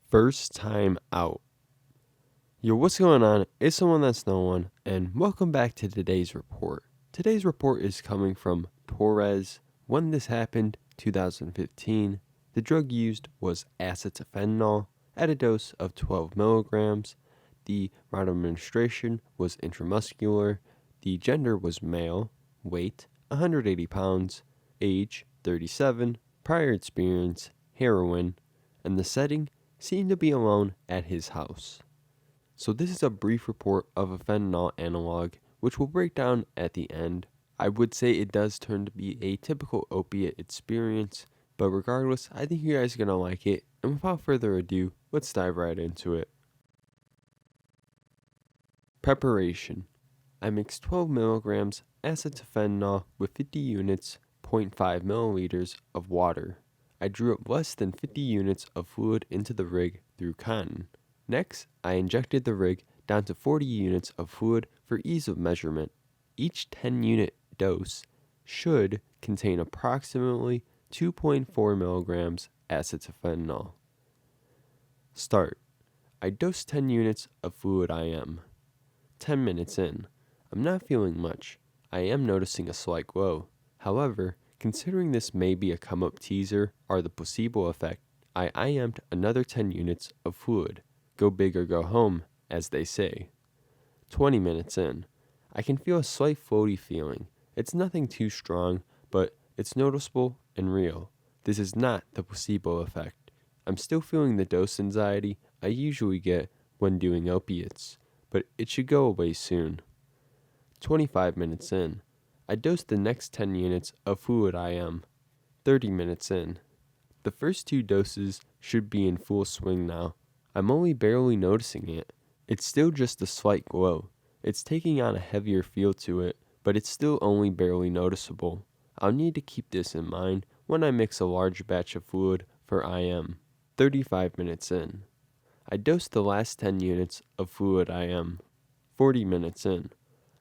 First time out. Yo, what's going on? It's someone that's no one, and welcome back to today's report. Today's report is coming from TaUrz. When this happened, 2015, the drug used was acetylfentanyl at a dose of 12 milligrams. The route of administration was intramuscular. The gender was male. Weight, 180 pounds. Age, 37. Prior experience, heroin. And the setting, seemed to be alone at his house. So this is a brief report of a fentanyl analog, which we'll break down at the end. I would say it does turn to be a typical opiate experience, but regardless, I think you guys are going to like it, and without further ado, let's dive right into it. Preparation. I mixed 12 milligrams acetylfentanyl with 50 units, 0.5 milliliters of water. I drew up less than 50 units of fluid into the rig through cotton. Next, I injected the rig down to 40 units of fluid for ease of measurement. Each 10-unit dose should contain approximately 2.4 milligrams acetylfentanyl. Start. I dosed 10 units of fluid IM. 10 minutes in. I'm not feeling much. I am noticing a slight glow. However, considering this may be a come-up teaser or the placebo effect, I IM'd another 10 units of fluid. Go big or go home, as they say. 20 minutes in. I can feel a slight floaty feeling. It's nothing too strong, but it's noticeable and real. This is not the placebo effect. I'm still feeling the dose anxiety I usually get when doing opiates, but it should go away soon. 25 minutes in. I dosed the next 10 units of fluid IM. 30 minutes in. The first 2 doses should be in full swing now. I'm only barely noticing it. It's still just a slight glow. It's taking on a heavier feel to it, but it's still only barely noticeable. I'll need to keep this in mind when I mix a large batch of fluid for IM. 35 minutes in. I dosed the last 10 units of fluid IM. 40 minutes in.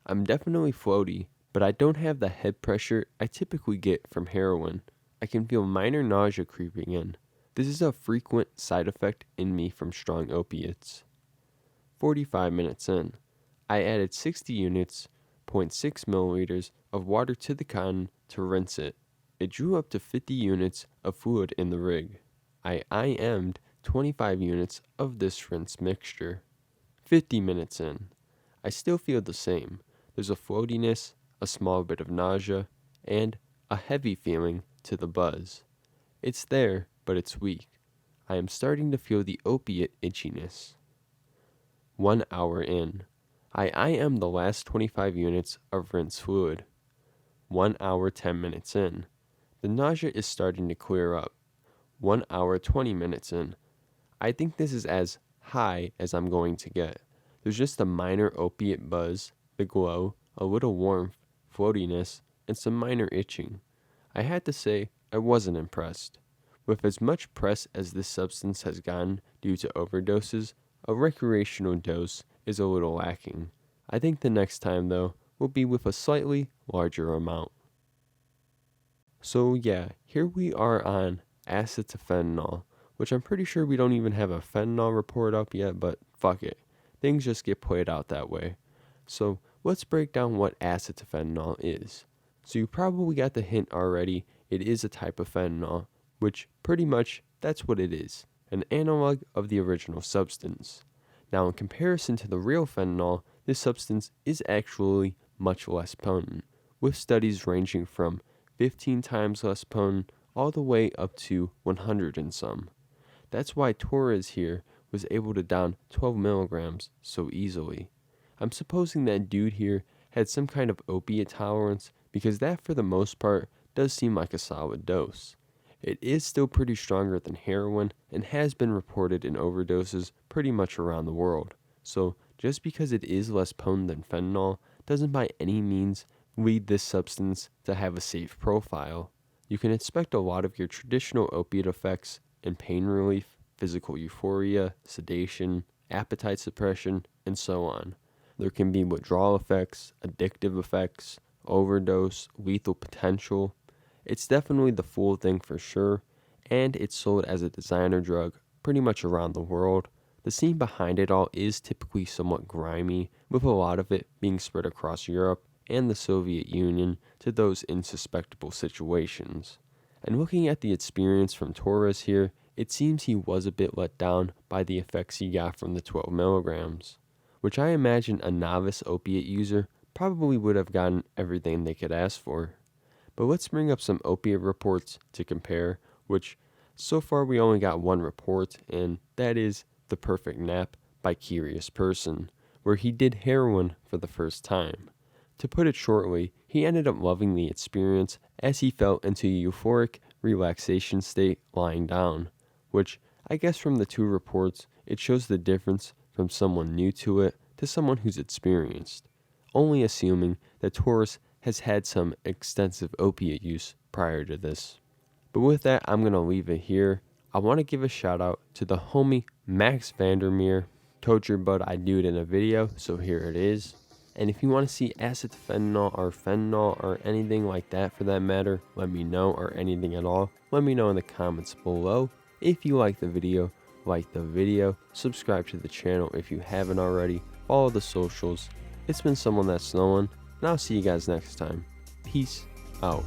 I'm definitely floaty, but I don't have the head pressure I typically get from heroin. I can feel minor nausea creeping in. This is a frequent side effect in me from strong opiates. 45 minutes in. I added 60 units, 0.6 milliliters of water to the cotton to rinse it. It drew up to 50 units of fluid in the rig. I IM'd 25 units of this rinse mixture. 50 minutes in. I still feel the same. There's a floatiness, a small bit of nausea, and a heavy feeling to the buzz. It's there, but it's weak. I am starting to feel the opiate itchiness. 1 hour in. I IM the last 25 units of rinse fluid. 1 hour 10 minutes in. The nausea is starting to clear up. 1 hour 20 minutes in. I think this is as high as I'm going to get. There's just a minor opiate buzz, the glow, a little warmth, floatiness, and some minor itching. I had to say, I wasn't impressed. With as much press as this substance has gotten due to overdoses, a recreational dose is a little lacking. I think the next time, though, will be with a slightly larger amount. So yeah, here we are on acetylfentanyl, which I'm pretty sure we don't even have a fentanyl report up yet, but fuck it. Things just get played out that way. So let's break down what acetylfentanyl is. So you probably got the hint already. It is a type of fentanyl, which pretty much that's what it is, an analog of the original substance. Now in comparison to the real fentanyl, this substance is actually much less potent, with studies ranging from 15 times less potent all the way up to 100 and some. That's why TaUrz here was able to down 12 milligrams so easily. I'm supposing that dude here had some kind of opiate tolerance, because that for the most part does seem like a solid dose. It is still pretty stronger than heroin and has been reported in overdoses pretty much around the world. So just because it is less potent than fentanyl doesn't by any means lead this substance to have a safe profile. You can expect a lot of your traditional opiate effects in pain relief, physical euphoria, sedation, appetite suppression, and so on. There can be withdrawal effects, addictive effects, overdose, lethal potential. It's definitely the full thing for sure, and it's sold as a designer drug pretty much around the world. The scene behind it all is typically somewhat grimy, with a lot of it being spread across Europe and the Soviet Union to those in susceptible situations. And looking at the experience from TaUrz here, it seems he was a bit let down by the effects he got from the 12 milligrams, which I imagine a novice opiate user probably would have gotten everything they could ask for. But let's bring up some opiate reports to compare, which so far we only got one report, and that is The Perfect Nap by Curious Person, where he did heroin for the first time. To put it shortly, he ended up loving the experience as he fell into a euphoric relaxation state lying down, which I guess from the two reports, it shows the difference from someone new to it to someone who's experienced, only assuming that TaUrz has had some extensive opiate use prior to this. But with that, I'm going to leave it here. I want to give a shout out to the homie Max Vandermeer. Told your bud I'd do it in a video, so here it is. And if you want to see acetylfentanyl or fentanyl or anything like that for that matter, let me know, or anything at all, let me know in the comments below. If you like the video, subscribe to the channel if you haven't already, follow the socials. It's been someone that's knowing, and I'll see you guys next time. Peace out.